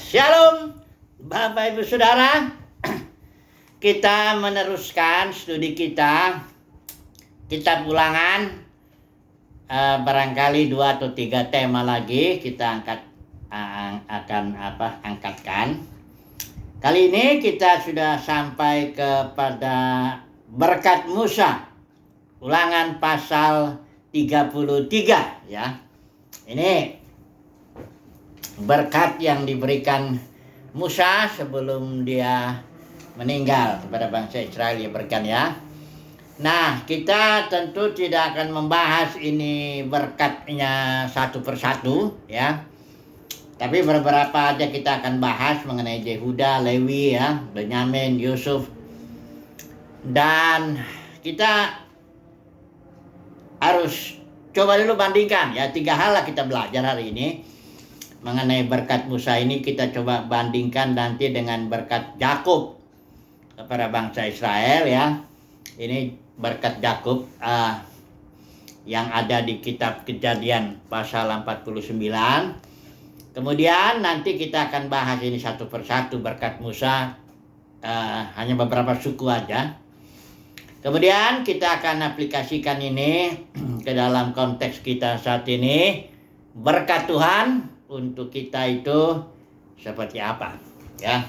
Shalom Bapak Ibu Saudara. Kita meneruskan studi kita kitab Ulangan. Barangkali 2 atau 3 tema lagi kita angkatkan. Kali ini kita sudah sampai kepada berkat Musa. Ulangan pasal 33 ya. Ini berkat yang diberikan Musa sebelum dia meninggal kepada bangsa Israel, ya berkat ya. Nah, kita tentu tidak akan membahas ini berkatnya satu persatu ya. Tapi beberapa aja kita akan bahas mengenai Yehuda, Lewi ya, Benyamin, Yusuf. Dan kita harus coba dulu bandingkan ya, 3 hal lah kita belajar hari ini. Mengenai berkat Musa ini kita coba bandingkan nanti dengan berkat Yakub kepada bangsa Israel ya. Ini berkat Yakub yang ada di kitab Kejadian pasal 49. Kemudian nanti kita akan bahas ini satu persatu berkat Musa, hanya beberapa suku aja. Kemudian kita akan aplikasikan ini ke dalam konteks kita saat ini. Berkat Tuhan untuk kita itu seperti apa ya.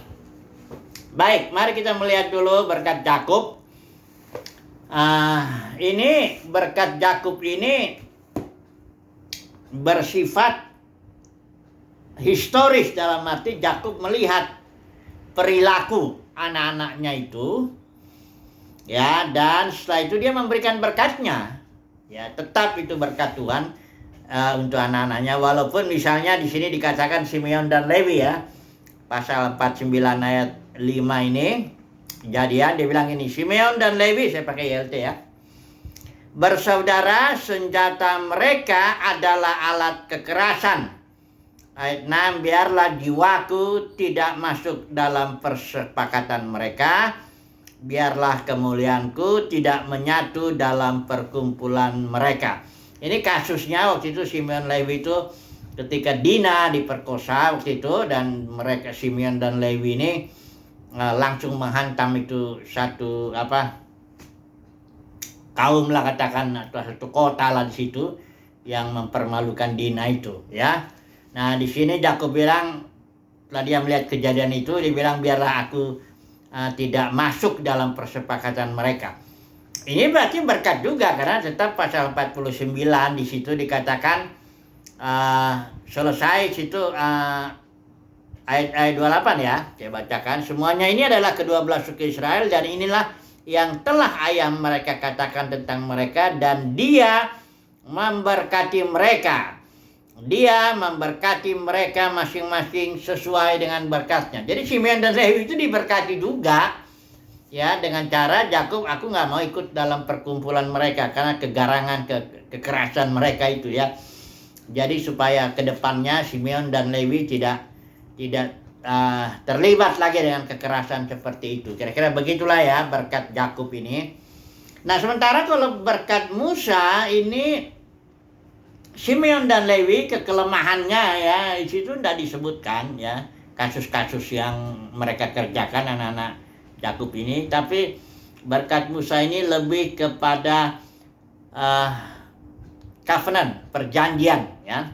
Baik, mari kita melihat dulu berkat Yakub. Ini berkat Yakub ini bersifat historis, dalam arti Yakub melihat perilaku anak-anaknya itu ya, dan setelah itu dia memberikan berkatnya ya. Tetap itu berkat Tuhan untuk anak-anaknya, walaupun misalnya di sini dikatakan Simeon dan Lewi ya, pasal 49 ayat 5 ini Kejadian, dia bilang ini, Simeon dan Lewi, saya pakai YLT ya, bersaudara, senjata mereka adalah alat kekerasan. Ayat 6, biarlah jiwaku tidak masuk dalam persepakatan mereka, biarlah kemuliaanku tidak menyatu dalam perkumpulan mereka. Ini kasusnya waktu itu Simeon Lewi itu ketika Dina diperkosa waktu itu, dan mereka Simeon dan Lewi ini langsung menghantam itu satu kaum lah katakan, atau satu kota lah di situ yang mempermalukan Dina itu ya. Nah di sini Yakub bilang, setelah dia melihat kejadian itu, dia bilang biarlah aku tidak masuk dalam persepakatan mereka. Ini berarti berkat juga, karena tetap pasal 49 di situ dikatakan selesai situ ayat 28 ya. Saya bacakan, semuanya ini adalah kedua belas suku Israel, dan inilah yang telah ayah mereka katakan tentang mereka, dan dia memberkati mereka. Dia memberkati mereka masing-masing sesuai dengan berkatnya. Jadi Simeon dan Lewi itu diberkati juga ya, dengan cara Yakub, aku nggak mau ikut dalam perkumpulan mereka karena kegarangan, kekerasan mereka itu ya. Jadi supaya kedepannya Simeon dan Lewi tidak terlibat lagi dengan kekerasan seperti itu. Kira-kira begitulah ya berkat Yakub ini. Nah sementara kalau berkat Musa ini, Simeon dan Lewi kekelemahannya ya di situ tidak disebutkan ya, kasus-kasus yang mereka kerjakan anak-anak Yakub ini. Tapi berkat Musa ini lebih kepada covenant, perjanjian ya.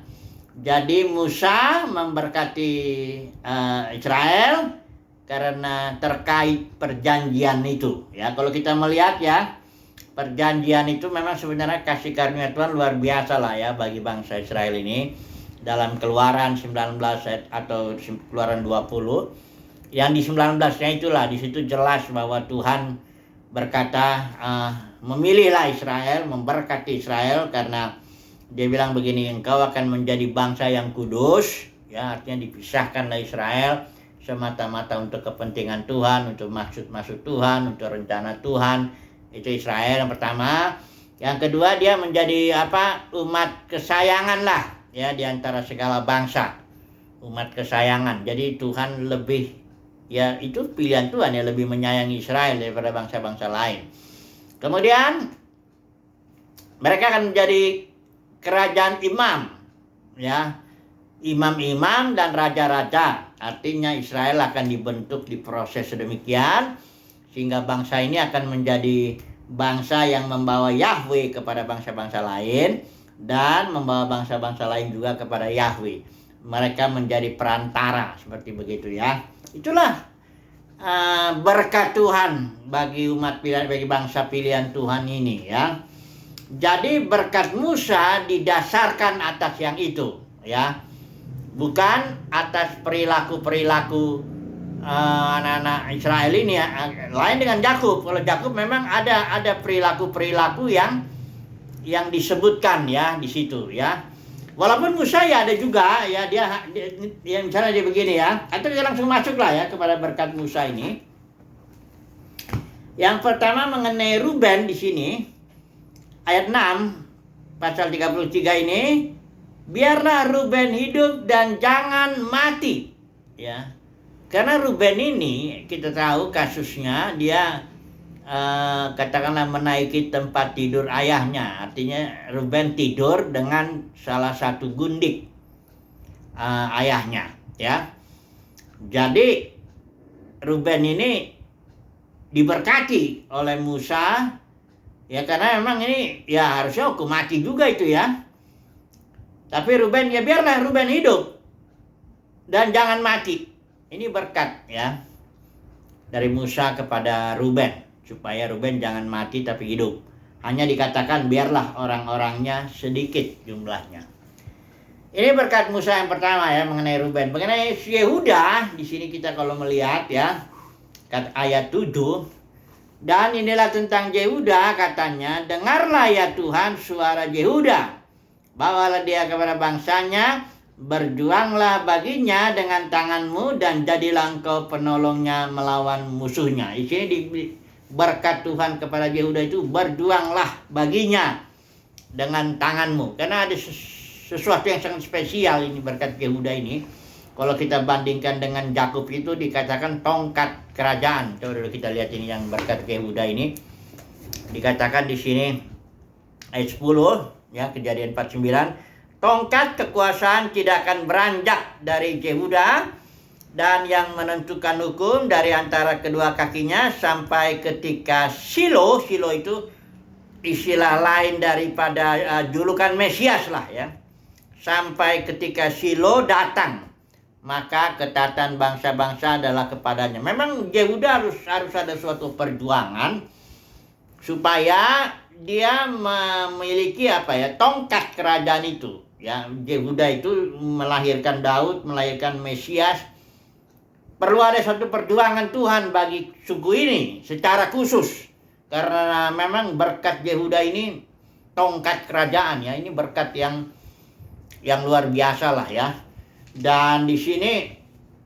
Jadi Musa memberkati Israel karena terkait perjanjian itu ya. Kalau kita melihat ya, perjanjian itu memang sebenarnya kasih karunia Tuhan luar biasa lah ya bagi bangsa Israel ini. Dalam Keluaran 19 atau Keluaran 20, yang di 19-nya itulah, di situ jelas bahwa Tuhan berkata memilihlah Israel, memberkati Israel, karena dia bilang begini, engkau akan menjadi bangsa yang kudus ya, artinya dipisahkanlah Israel semata-mata untuk kepentingan Tuhan, untuk maksud Tuhan, untuk rencana Tuhan. Itu Israel yang pertama. Yang kedua, dia menjadi umat kesayangan lah ya di antara segala bangsa, umat kesayangan. Jadi Tuhan lebih ya, itu pilihan Tuhan ya, lebih menyayangi Israel daripada bangsa-bangsa lain. Kemudian mereka akan menjadi kerajaan imam ya. imam-imam dan raja-raja. Artinya Israel akan dibentuk, diproses sedemikian sehingga bangsa ini akan menjadi bangsa yang membawa Yahweh kepada bangsa-bangsa lain dan membawa bangsa-bangsa lain juga kepada Yahweh. Mereka menjadi perantara seperti begitu ya. Itulah berkat Tuhan bagi umat pilihan, bagi bangsa pilihan Tuhan ini ya. Jadi berkat Musa didasarkan atas yang itu ya, bukan atas perilaku-perilaku anak-anak Israel ini ya. Lain dengan Yakub. Kalau Yakub memang ada perilaku-perilaku yang disebutkan ya di situ ya. Walaupun Musa ya ada juga ya, dia misalnya dia begini ya. Atau kita langsung masuklah ya kepada berkat Musa ini. Yang pertama mengenai Ruben di sini ayat 6 pasal 33 ini, biarlah Ruben hidup dan jangan mati ya. Karena Ruben ini kita tahu kasusnya dia katakanlah menaiki tempat tidur ayahnya. Artinya Ruben tidur dengan salah satu gundik ayahnya ya. Jadi Ruben ini diberkati oleh Musa ya, karena memang ini ya harusnya hukum mati juga itu ya. Tapi Ruben ya biarlah Ruben hidup dan jangan mati. Ini berkat ya dari Musa kepada Ruben, supaya Ruben jangan mati tapi hidup. Hanya dikatakan biarlah orang-orangnya sedikit jumlahnya. Ini berkat Musa yang pertama ya mengenai Ruben. Mengenai Yehuda di sini kita kalau melihat ya ayat 7, dan inilah tentang Yehuda katanya, dengarlah ya Tuhan suara Yehuda, bawalah dia kepada bangsanya, berjuanglah baginya dengan tanganmu dan jadilah engkau penolongnya melawan musuhnya. Di sini berkat Tuhan kepada Yehuda itu, berjuanglah baginya dengan tanganmu. Karena ada sesuatu yang sangat spesial ini berkat Yehuda ini. Kalau kita bandingkan dengan Yakub itu dikatakan tongkat kerajaan. Coba dulu kita lihat ini yang berkat Yehuda ini. Dikatakan di sini ayat 10 ya, Kejadian 49. Tongkat kekuasaan tidak akan beranjak dari Yehuda, dan yang menentukan hukum dari antara kedua kakinya sampai ketika Shilo. Shilo itu istilah lain daripada julukan Mesias lah ya. Sampai ketika Shilo datang, maka ketaatan bangsa-bangsa adalah kepadanya. Memang Yehuda harus ada suatu perjuangan supaya dia memiliki tongkat kerajaan itu. Ya, Yehuda itu melahirkan Daud, melahirkan Mesias. Perlu ada suatu perjuangan Tuhan bagi suku ini secara khusus. Karena memang berkat Yehuda ini tongkat kerajaan ya. Ini berkat yang luar biasa lah ya. Dan di sini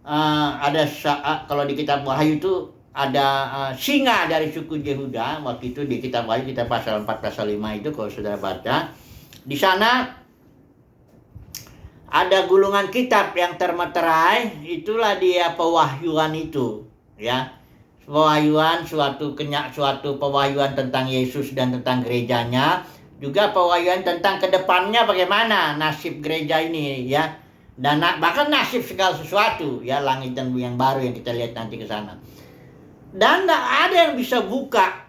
ada kalau di kitab Wahyu itu ada singa dari suku Yehuda. Waktu itu di kitab Wahyu kita pasal 4 pasal 5 itu kalau saudara baca. Di sana ada gulungan kitab yang termeterai, itulah dia pewahyuan itu, ya. Pewahyuan suatu pewahyuan tentang Yesus dan tentang gerejanya, juga pewahyuan tentang kedepannya bagaimana nasib gereja ini, ya. Dan bahkan nasib segala sesuatu, ya, langit dan bumi yang baru yang kita lihat nanti ke sana. Dan tidak ada yang bisa buka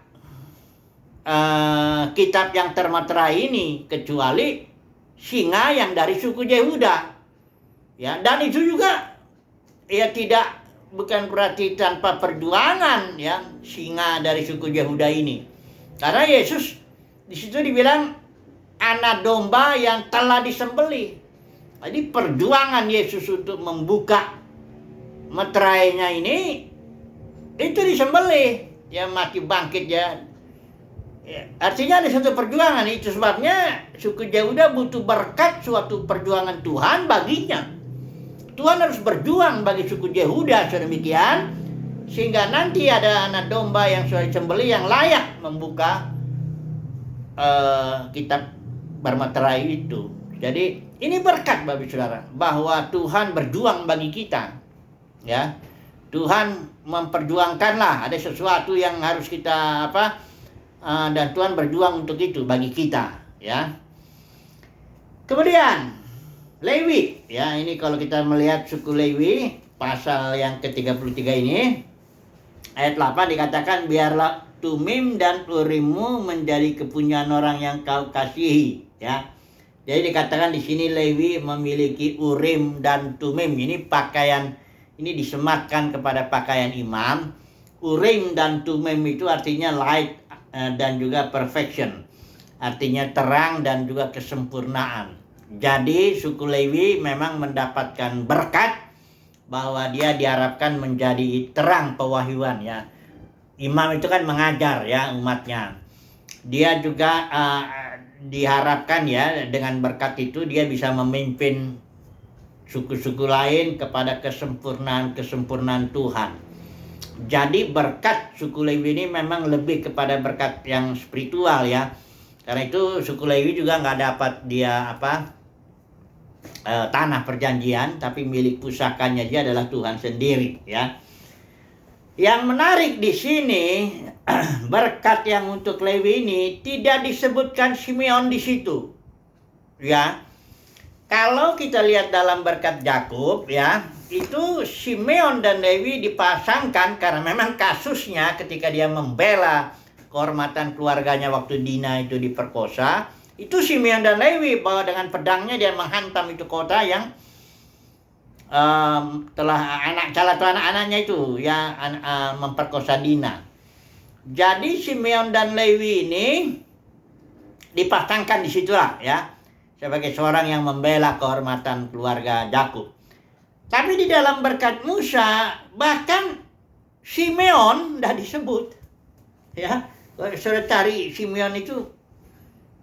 kitab yang termeterai ini kecuali singa yang dari suku Yehuda, ya. Dan itu juga ya bukan berarti tanpa perjuangan, ya, singa dari suku Yehuda ini, karena Yesus di situ dibilang anak domba yang telah disembelih. Jadi perjuangan Yesus untuk membuka meterainya ini itu disembelih, ya, mati bangkit ya. Ya, artinya ada satu perjuangan. Itu sebabnya suku Yehuda butuh berkat suatu perjuangan Tuhan baginya. Tuhan harus berjuang bagi suku Yehuda sedemikian sehingga nanti ada anak domba yang sudah disembelih yang layak membuka kitab bermeterai itu. Jadi ini berkat bagi saudara bahwa Tuhan berjuang bagi kita, ya. Tuhan memperjuangkanlah, ada sesuatu yang harus kita dan Tuhan berjuang untuk itu bagi kita, ya. Kemudian Lewi, ya ini kalau kita melihat suku Lewi, pasal yang ke-33 ini, ayat 8 dikatakan, biarlah Tumim dan Urimmu menjadi kepunyaan orang yang kau kasihi, ya. Jadi dikatakan di sini Lewi memiliki Urim dan Tumim. Ini pakaian, ini disematkan kepada pakaian imam. Urim dan Tumim itu artinya light dan juga perfection. Artinya terang dan juga kesempurnaan. Jadi suku Lewi memang mendapatkan berkat bahwa dia diharapkan menjadi terang pewahyuan, ya. Imam itu kan mengajar, ya, umatnya. Dia juga diharapkan, ya, dengan berkat itu dia bisa memimpin suku-suku lain kepada kesempurnaan Tuhan. Jadi berkat suku Lewi ini memang lebih kepada berkat yang spiritual, ya. Karena itu suku Lewi juga nggak dapat dia tanah perjanjian, tapi milik pusakanya dia adalah Tuhan sendiri, ya. Yang menarik di sini berkat yang untuk Lewi ini tidak disebutkan Simeon di situ, ya. Kalau kita lihat dalam berkat Yakub, ya, itu Simeon dan Lewi dipasangkan karena memang kasusnya ketika dia membela kehormatan keluarganya waktu Dina itu diperkosa. Itu Simeon dan Lewi bahwa dengan pedangnya dia menghantam itu kota yang telah salah satu anak-anaknya itu, ya, memperkosa Dina. Jadi Simeon dan Lewi ini dipasangkan di situlah, ya, sebagai seorang yang membela kehormatan keluarga Yakub. Tapi di dalam berkat Musa bahkan Simeon dah disebut, ya. Kalau sudah cari Simeon itu,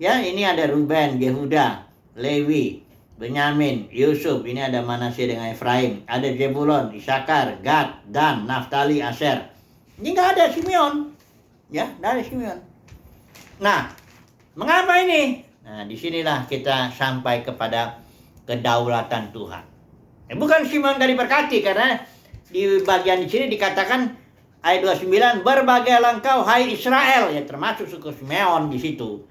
ya, ini ada Ruben, Yehuda, Lewi, Benyamin, Yusuf, ini ada Manasye dengan Efraim, ada Zebulon, Isakar, Gad, Dan, Naftali, Aser. Ini nggak ada Simeon, ya, nggak ada Simeon. Nah, mengapa ini? Nah, disinilah kita sampai kepada kedaulatan Tuhan. Bukan Simeon dari berkati, karena di bagian di sini dikatakan ayat 29, berbahagialah engkau hai Israel, ya, termasuk suku Simeon di situ.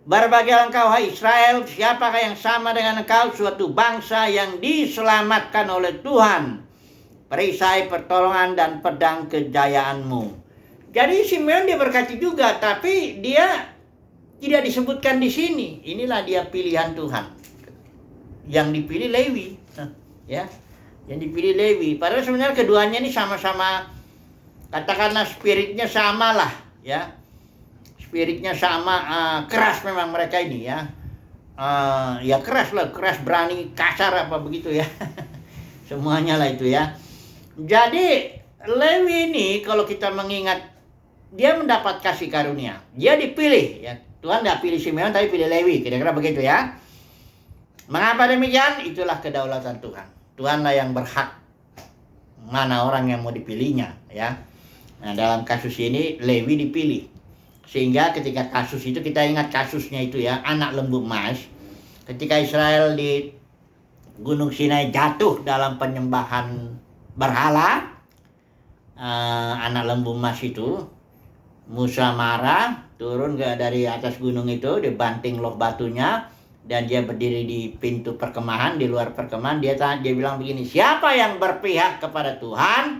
Berbahagialah engkau hai Israel, siapakah yang sama dengan engkau, suatu bangsa yang diselamatkan oleh Tuhan, perisai pertolongan dan pedang kejayaanmu. Jadi Simeon diberkati juga, tapi dia tidak disebutkan di sini. Inilah dia pilihan Tuhan. Yang dipilih Lewi, ya. Yang dipilih Lewi. Padahal sebenarnya keduanya ini sama-sama, katakanlah spiritnya sama lah, ya. Spiritnya sama, keras memang mereka ini, ya. Ya keras lah, keras, berani, kasar apa begitu, ya. Semuanya lah itu, ya. Jadi Lewi ini kalau kita mengingat, dia mendapat kasih karunia. Dia dipilih, ya. Tuhan tidak pilih Simeon tapi pilih Lewi, kira-kira begitu, ya. Mengapa demikian? Itulah kedaulatan Tuhan. Tuhanlah yang berhak mana orang yang mau dipilihnya, ya. Nah, dalam kasus ini Lewi dipilih. Sehingga ketika kasus itu, kita ingat kasusnya itu, ya, anak lembu emas. Ketika Israel di Gunung Sinai jatuh dalam penyembahan berhala, anak lembu emas itu, Musa marah, turun dari atas gunung itu, dibanting loh batunya, dan dia berdiri di pintu perkemahan, di luar perkemahan. Dia bilang begini, siapa yang berpihak kepada Tuhan,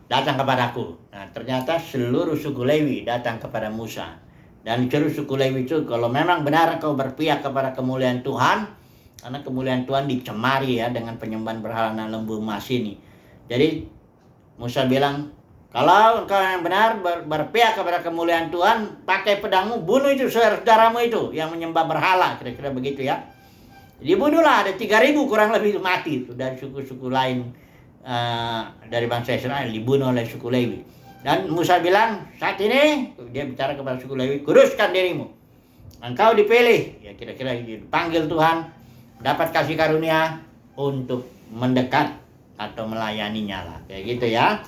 datang kepadaku. Nah, ternyata seluruh suku Lewi datang kepada Musa. Dan seluruh suku Lewi itu, kalau memang benar kau berpihak kepada kemuliaan Tuhan, karena kemuliaan Tuhan dicemari, ya, dengan penyembahan berhala anak lembu emas ini. Jadi Musa bilang, kalau engkau yang benar berpihak kepada kemuliaan Tuhan, pakai pedangmu, bunuh itu saudaramu itu yang menyembah berhala, kira-kira begitu, ya. Dibunuhlah, ada 3.000 kurang lebih mati itu dari suku-suku lain, dari bangsa Israel, dibunuh oleh suku Lewi. Dan Musa bilang, saat ini dia bicara kepada suku Lewi, kuduskan dirimu, engkau dipilih, ya, kira-kira dipanggil Tuhan, dapat kasih karunia untuk mendekat atau melayaninya lah, kayak gitu, ya.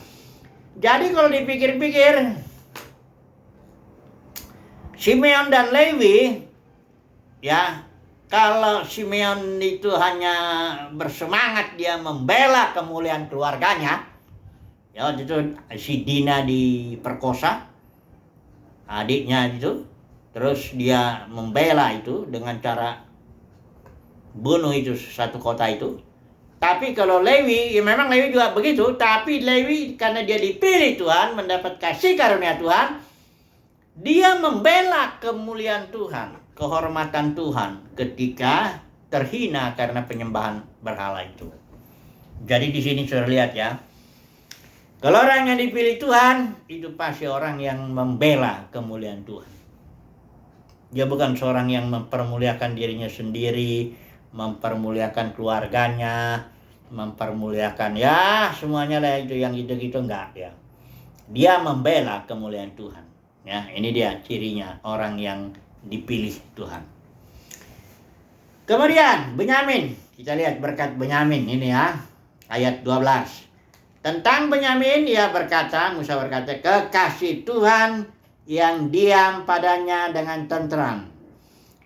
Jadi kalau dipikir-pikir, Simeon dan Lewi, ya, kalau Simeon itu hanya bersemangat dia membela kemuliaan keluarganya, ya, waktu itu si Dina diperkosa, adiknya itu, terus dia membela itu dengan cara bunuh itu satu kota itu. Tapi kalau Lewi, ya memang Lewi juga begitu, tapi Lewi karena dia dipilih Tuhan, mendapat kasih karunia Tuhan, dia membela kemuliaan Tuhan, kehormatan Tuhan ketika terhina karena penyembahan berhala itu. Jadi di sini sudah lihat ya. Kalau orang yang dipilih Tuhan, itu pasti orang yang membela kemuliaan Tuhan. Dia bukan seorang yang mempermuliakan dirinya sendiri, mempermuliakan keluarganya, mempermuliakan ya semuanya lah itu yang gitu-gitu enggak ya. Dia membela kemuliaan Tuhan. Ya, ini dia cirinya orang yang dipilih Tuhan. Kemudian Benyamin, kita lihat berkat Benyamin ini ya. Ayat 12. Tentang Benyamin ia berkata, Musa berkata, kekasih Tuhan yang diam padanya dengan tenteram.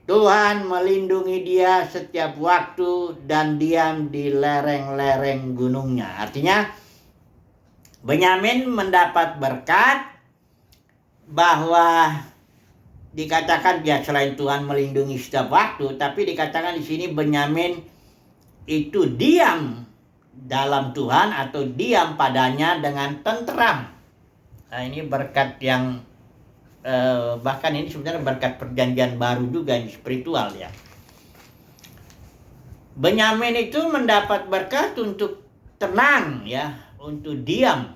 Tuhan melindungi dia setiap waktu dan diam di lereng-lereng gunungnya. Artinya Benyamin mendapat berkat bahwa dikatakan dia selain Tuhan melindungi setiap waktu, tapi dikatakan di sini Benyamin itu diam dalam Tuhan atau diam padanya dengan tenteram. Nah, ini berkat yang bahkan ini sebenarnya berkat perjanjian baru juga, ini spiritual ya. Benyamin itu mendapat berkat untuk tenang ya, untuk diam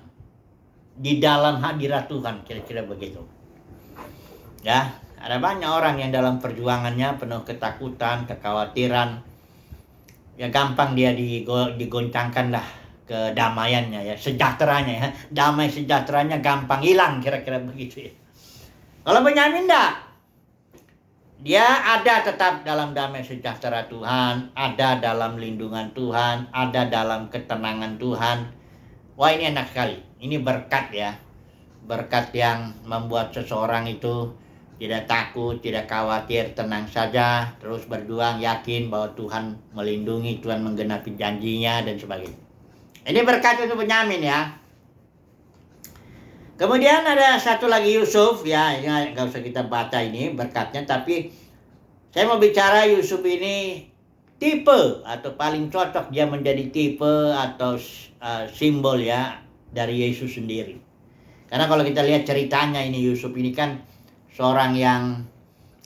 di dalam hadirat Tuhan, kira-kira begitu. Ya, ada banyak orang yang dalam perjuangannya penuh ketakutan, kekhawatiran. Ya gampang dia digoncangkan lah kedamaiannya ya, sejahteranya ya. Damai sejahteranya gampang hilang, kira-kira begitu ya. Kalau Benyamin enggak. Dia ada tetap dalam damai sejahtera Tuhan, ada dalam lindungan Tuhan, ada dalam ketenangan Tuhan. Wah, ini enak sekali. Ini berkat ya. Berkat yang membuat seseorang itu tidak takut, tidak khawatir, tenang saja, terus berjuang, yakin bahwa Tuhan melindungi, Tuhan menggenapi janjinya, dan sebagainya. Ini berkat untuk Benyamin ya. Kemudian ada satu lagi Yusuf ya, nggak usah kita baca ini berkatnya, tapi saya mau bicara Yusuf ini tipe atau paling cocok dia menjadi tipe atau simbol ya dari Yesus sendiri. Karena kalau kita lihat ceritanya ini, Yusuf ini kan seorang yang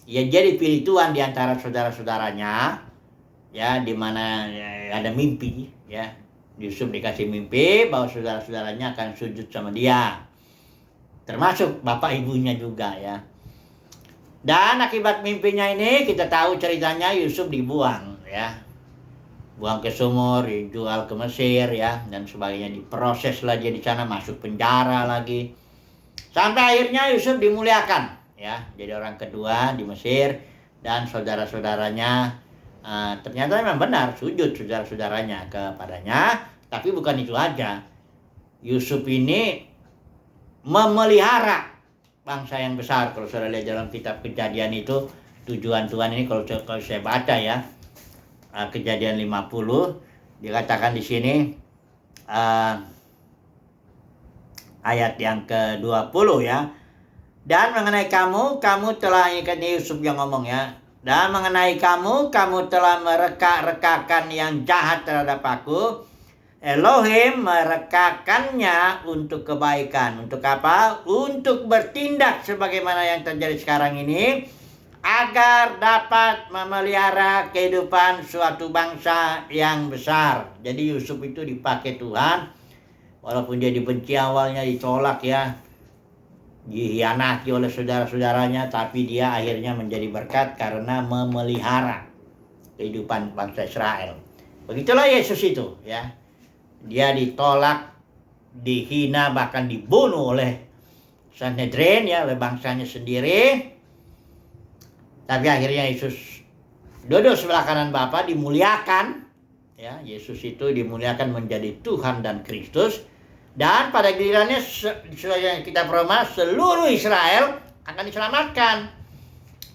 ya jadi pilih Tuhan di antara saudara-saudaranya ya, di mana ya, ada mimpi ya. Yusuf dikasih mimpi bahwa saudara-saudaranya akan sujud sama dia, termasuk bapak ibunya juga ya. Dan akibat mimpinya ini kita tahu ceritanya Yusuf dibuang ya, buang ke sumur, dijual ke Mesir ya, dan sebagainya. Diproses lah dia di sana, masuk penjara lagi, sampai akhirnya Yusuf dimuliakan ya, jadi orang kedua di Mesir. Dan saudara-saudaranya ternyata memang benar sujud saudara-saudaranya kepadanya. Tapi bukan itu aja, Yusuf ini memelihara bangsa yang besar. Kalau saudara lihat dalam kitab Kejadian itu, tujuan Tuhan ini kalau saya baca ya, Kejadian 50 dikatakan di sini ayat yang ke-20 ya. Dan mengenai kamu telah, ini Yusuf yang ngomong ya. Dan mengenai kamu telah mereka-rekakan yang jahat terhadap aku. Elohim merekakannya untuk kebaikan. Untuk apa? Untuk bertindak sebagaimana yang terjadi sekarang ini, agar dapat memelihara kehidupan suatu bangsa yang besar. Jadi Yusuf itu dipakai Tuhan, walaupun dia dibenci awalnya, ditolak ya, dihianati oleh saudara-saudaranya, tapi dia akhirnya menjadi berkat karena memelihara kehidupan bangsa Israel. Begitulah Yesus itu ya. Dia ditolak, dihina, bahkan dibunuh oleh Sanhedrin ya, oleh bangsanya sendiri. Tapi akhirnya Yesus duduk sebelah kanan Bapa, dimuliakan ya. Yesus itu dimuliakan menjadi Tuhan dan Kristus. Dan pada gilirannya yang kita Roma, seluruh Israel akan diselamatkan.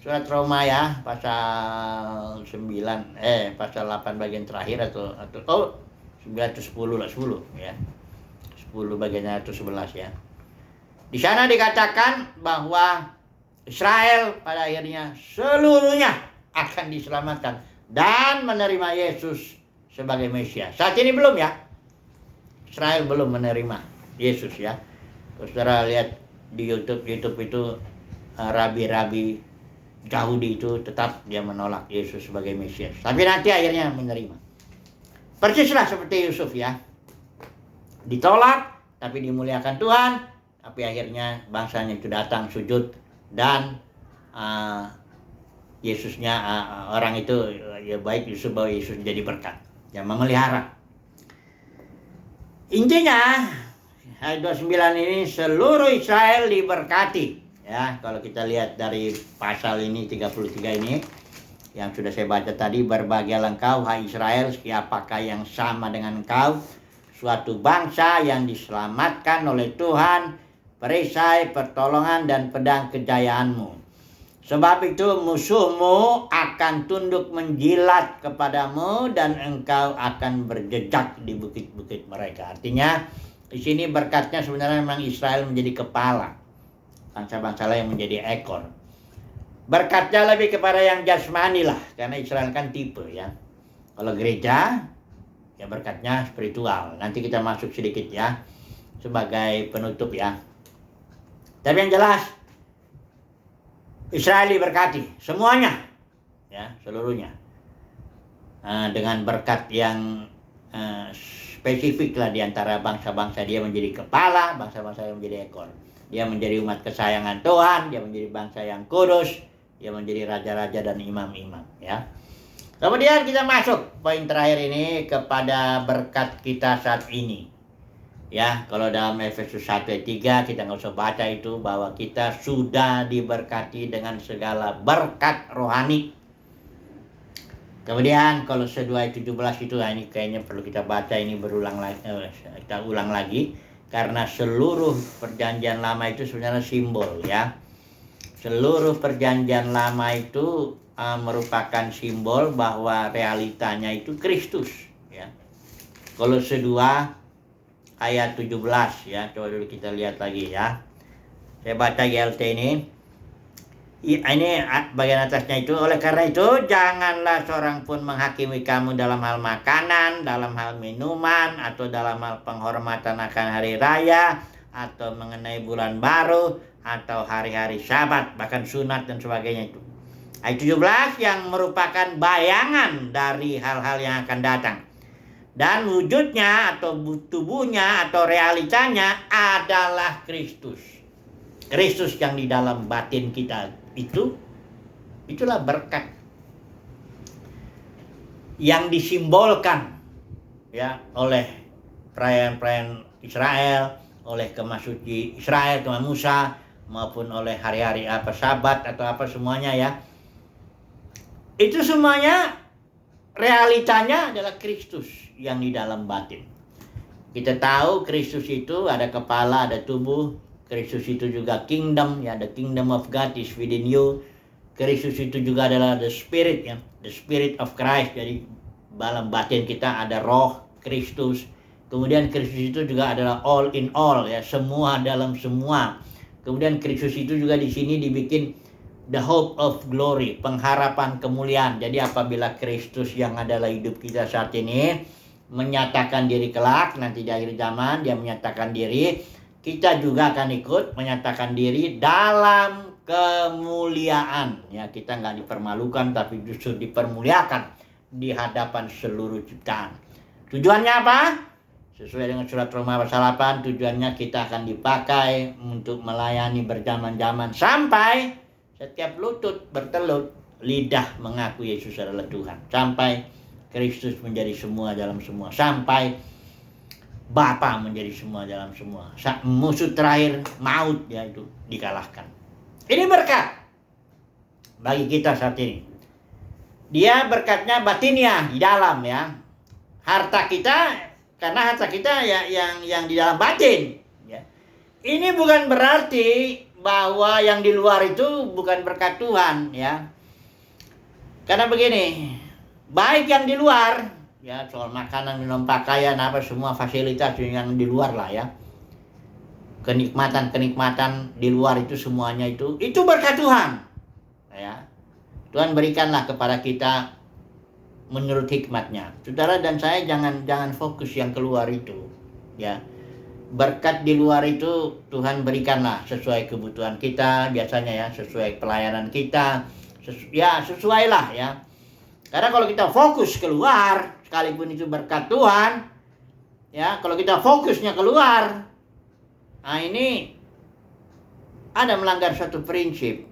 Surat Roma ya, pasal 9 pasal 8 bagian terakhir atau 9 atau 10 lah, 10 ya. 10 bagiannya atau 11 ya. Di sana dikatakan bahwa Israel pada akhirnya seluruhnya akan diselamatkan. dan menerima Yesus sebagai Mesias. Saat ini belum ya. Israel belum menerima Yesus ya. Kalau saudara lihat di YouTube itu rabi-rabi Yahudi itu tetap dia menolak Yesus sebagai Mesias. Tapi nanti akhirnya menerima. Persislah seperti Yusuf ya. Ditolak tapi dimuliakan Tuhan. Tapi akhirnya bangsanya itu datang sujud dan Yesusnya orang itu ya baik Yusuf bahwa Yesus jadi berkat yang memelihara. Intinya ayat 29 ini seluruh Israel diberkati ya. Kalau kita lihat dari pasal ini 33 ini yang sudah saya baca tadi, berbahagialah engkau hai Israel, siapakah yang sama dengan engkau, suatu bangsa yang diselamatkan oleh Tuhan, perisai, pertolongan dan pedang kejayaanmu. Sebab itu musuhmu akan tunduk menjilat kepadamu dan engkau akan berjejak di bukit-bukit mereka. Artinya di sini berkatnya sebenarnya memang Israel menjadi kepala, bangsa-bangsa lain menjadi ekor. Berkatnya lebih kepada yang jasmani lah, karena Israel kan tipe ya. Kalau gereja ya berkatnya spiritual. Nanti kita masuk sedikit ya sebagai penutup ya. Tapi yang jelas Israel diberkati semuanya ya, seluruhnya dengan berkat yang spesifik lah. Di antara bangsa-bangsa dia menjadi kepala, bangsa-bangsa yang menjadi ekor. Dia menjadi umat kesayangan Tuhan, dia menjadi bangsa yang kudus, dia menjadi raja-raja dan imam-imam ya. Kemudian kita masuk poin terakhir ini kepada berkat kita saat ini. Ya, kalau dalam Efesus 1 ayat 3 kita nggak usah baca itu, bahwa kita sudah diberkati dengan segala berkat rohani. Kemudian kalau 2 ayat 17 itu, ini kayaknya perlu kita baca, ini berulang lagi, kita ulang lagi. Karena seluruh perjanjian lama itu sebenarnya simbol ya. Seluruh perjanjian lama itu merupakan simbol bahwa realitanya itu Kristus ya. Kolose 2 ayat 17 ya, coba dulu kita lihat lagi ya. Saya baca GLT ini. Ini bagian atasnya itu, oleh karena itu janganlah seorang pun menghakimi kamu dalam hal makanan, dalam hal minuman, atau dalam hal penghormatan akan hari raya, atau mengenai bulan baru, atau hari-hari Sabat, bahkan sunat dan sebagainya itu. Ayat 17 yang merupakan bayangan dari hal-hal yang akan datang. Dan wujudnya atau tubuhnya atau realitanya adalah Kristus. Kristus yang di dalam batin kita itulah berkat yang disimbolkan ya oleh perayaan-perayaan Israel, oleh kemah suci Israel, kemah Musa, maupun oleh hari-hari Sabat atau semuanya ya. Itu semuanya realitanya adalah Kristus yang di dalam batin. Kita tahu Kristus itu ada kepala, ada tubuh. Kristus itu juga kingdom, ya, the kingdom of God is within you. Kristus itu juga adalah the spirit, ya, the spirit of Christ. Jadi dalam batin kita ada roh Kristus. Kemudian Kristus itu juga adalah all in all, ya, semua dalam semua. Kemudian Kristus itu juga di sini dibikin the hope of glory, pengharapan kemuliaan. Jadi apabila Kristus yang adalah hidup kita saat ini menyatakan diri kelak, nanti di akhir zaman dia menyatakan diri, kita juga akan ikut menyatakan diri dalam kemuliaan. Ya, kita nggak dipermalukan tapi justru dipermuliakan di hadapan seluruh ciptaan. Tujuannya apa? Sesuai dengan surat Roma pasal 8, tujuannya kita akan dipakai untuk melayani berjaman-jaman sampai setiap lutut bertelut, lidah mengaku Yesus adalah Tuhan. Sampai Kristus menjadi semua dalam semua. Sampai Bapa menjadi semua dalam semua. Musuh terakhir maut yaitu dikalahkan. Ini berkat bagi kita saat ini. Dia berkatnya batiniah di dalam ya. Harta kita, karena harta kita ya yang di dalam batin. Ya. Ini bukan berarti bahwa yang di luar itu bukan berkat Tuhan ya. Karena begini, baik yang di luar ya, soal makanan, minum, pakaian, semua fasilitas yang di luar lah ya. Kenikmatan di luar itu semuanya itu berkat Tuhan. Ya. Tuhan berikanlah kepada kita menurut hikmatnya. Saudara dan saya jangan fokus yang keluar itu, ya. Berkat di luar itu Tuhan berikanlah sesuai kebutuhan kita biasanya ya, sesuai pelayanan kita, sesuailah ya. Karena kalau kita fokus keluar, sekalipun itu berkat Tuhan, ya, kalau kita fokusnya keluar, nah ini ada melanggar satu prinsip,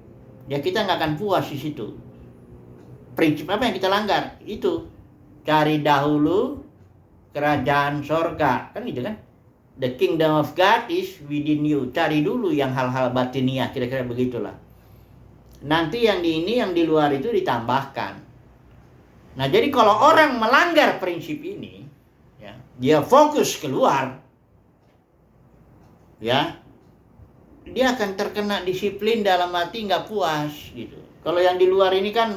ya kita nggak akan puas di situ. Prinsip apa yang kita langgar? Itu cari dahulu kerajaan sorga, kan gitu kan? The kingdom of God is within you. Cari dulu yang hal-hal batiniah, kira-kira begitulah. Nanti yang di ini, yang di luar itu ditambahkan. Nah, jadi kalau orang melanggar prinsip ini, ya, dia fokus keluar, ya, dia akan terkena disiplin dalam arti nggak puas gitu. Kalau yang di luar ini kan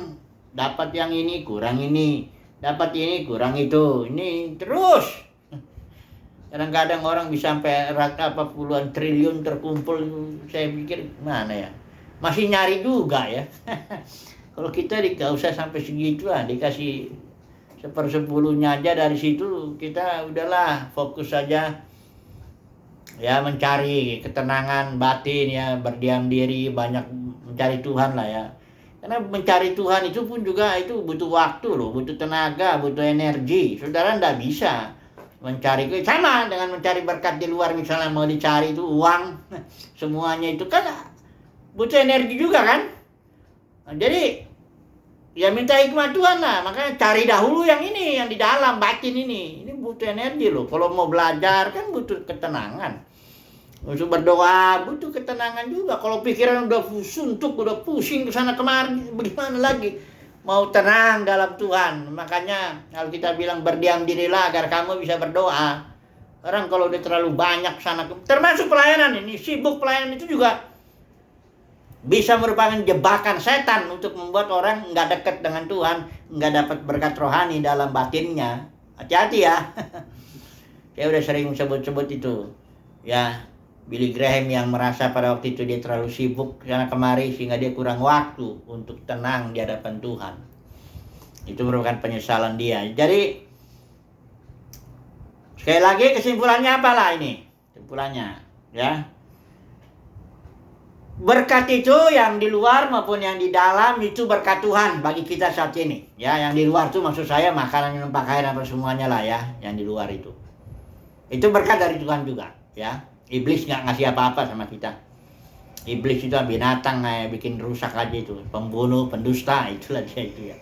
dapat yang ini kurang ini, dapat ini kurang itu, ini terus. Kadang-kadang orang bisa sampai puluhan triliun terkumpul, saya pikir mana ya, masih nyari juga ya. Kalau kita gak usah sampai segitu lah, dikasih 1/10-nya aja dari situ, kita udahlah fokus saja ya, mencari ketenangan batin ya, berdiam diri, banyak mencari Tuhan lah ya. Karena mencari Tuhan itu pun juga itu butuh waktu loh, butuh tenaga, butuh energi. Saudara ndak bisa mencari, sama dengan mencari berkat di luar, misalnya mau dicari itu uang, semuanya itu kan butuh energi juga kan. Nah, jadi ya minta hikmat Tuhan lah, makanya cari dahulu yang ini, yang di dalam batin ini butuh energi loh. Kalau mau belajar kan butuh ketenangan, butuh berdoa, butuh ketenangan juga. Kalau pikiran udah suntuk, udah pusing kesana kemari, bagaimana lagi mau tenang dalam Tuhan? Makanya kalau kita bilang berdiam dirilah agar kamu bisa berdoa. Orang kalau udah terlalu banyak sana, termasuk pelayanan ini, sibuk pelayanan itu juga bisa merupakan jebakan setan untuk membuat orang nggak dekat dengan Tuhan, nggak dapat berkat rohani dalam batinnya. Hati-hati ya. Saya udah sering sebut-sebut itu. Ya, Billy Graham yang merasa pada waktu itu dia terlalu sibuk sana kemari sehingga dia kurang waktu untuk tenang di hadapan Tuhan. Itu merupakan penyesalan dia. Jadi sekali lagi kesimpulannya apalah ini? Kesimpulannya ya, berkat itu yang di luar maupun yang di dalam itu berkat Tuhan bagi kita saat ini. Ya, yang di luar itu maksud saya makanan, minum, pakaian, apa semuanya lah ya, yang di luar itu. Itu berkat dari Tuhan juga ya. Iblis nggak ngasih apa-apa sama kita. Iblis itu binatang kayak bikin rusak aja itu, pembunuh, pendusta, itulah dia itu ya.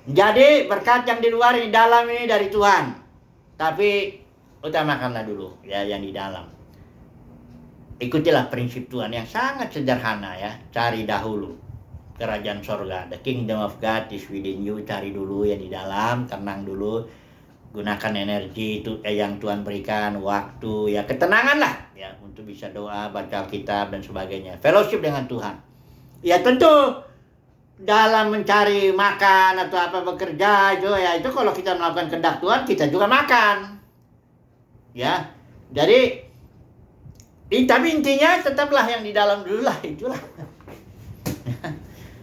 Jadi berkat yang di luar, yang di dalam ini dari Tuhan. Tapi utamakanlah dulu ya yang di dalam. Ikutilah prinsip Tuhan yang sangat sederhana ya. Cari dahulu kerajaan sorga. The kingdom of God is within you. Cari dulu yang di dalam, tenang dulu. Gunakan energi itu yang Tuhan berikan, waktu ya, ketenangan lah ya, untuk bisa doa, baca Alkitab dan sebagainya. Fellowship dengan Tuhan. Ya tentu dalam mencari makan atau apa bekerja itu ya, itu kalau kita melakukan kehendak Tuhan kita juga makan. Ya. Jadi tapi intinya tetaplah yang di dalam dulu lah, itulah.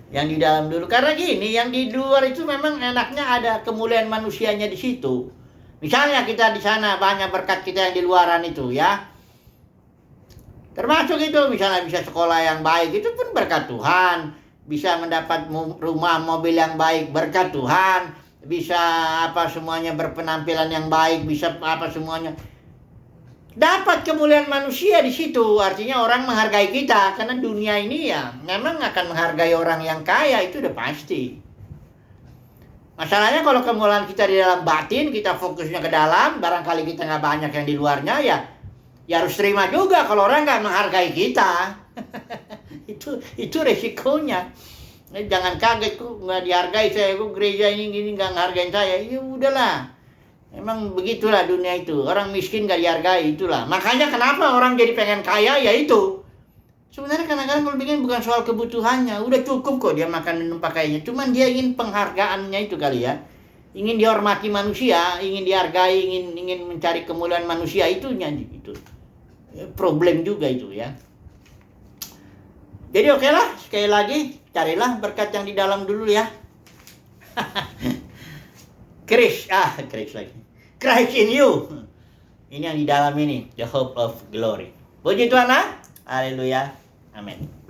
Yang di dalam dulu, karena gini, yang di luar itu memang enaknya ada kemuliaan manusianya di situ. Misalnya kita di sana banyak berkat kita yang di luaran itu ya. Termasuk itu misalnya bisa sekolah yang baik, itu pun berkat Tuhan. Bisa mendapat rumah, mobil yang baik, berkat Tuhan. Bisa apa semuanya berpenampilan yang baik, bisa apa semuanya. Dapat kemuliaan manusia di situ, artinya orang menghargai kita. Karena dunia ini ya memang akan menghargai orang yang kaya, itu udah pasti. Masalahnya kalau kemuliaan kita di dalam batin, kita fokusnya ke dalam, barangkali kita nggak banyak yang di luarnya ya harus terima juga kalau orang nggak menghargai kita. itu resikonya. Jangan kaget kok nggak dihargai saya, kok gereja ini gini nggak menghargai saya. Ya udahlah. Emang begitulah dunia itu. Orang miskin gak dihargai, itulah. Makanya kenapa orang jadi pengen kaya, ya itu. Sebenarnya kadang-kadang kalau bikin bukan soal kebutuhannya. Udah cukup kok dia makan, minum, pakainya. Cuman dia ingin penghargaannya itu kali ya. Ingin dihormati manusia, ingin dihargai, ingin mencari kemuliaan manusia, itunya itu. Problem juga itu ya. Jadi oke lah, sekali lagi carilah berkat yang di dalam dulu ya. Christ lagi. Christ in you. Ini yang di dalam ini, the hope of glory. Puji Tuhan, haleluya. Amin.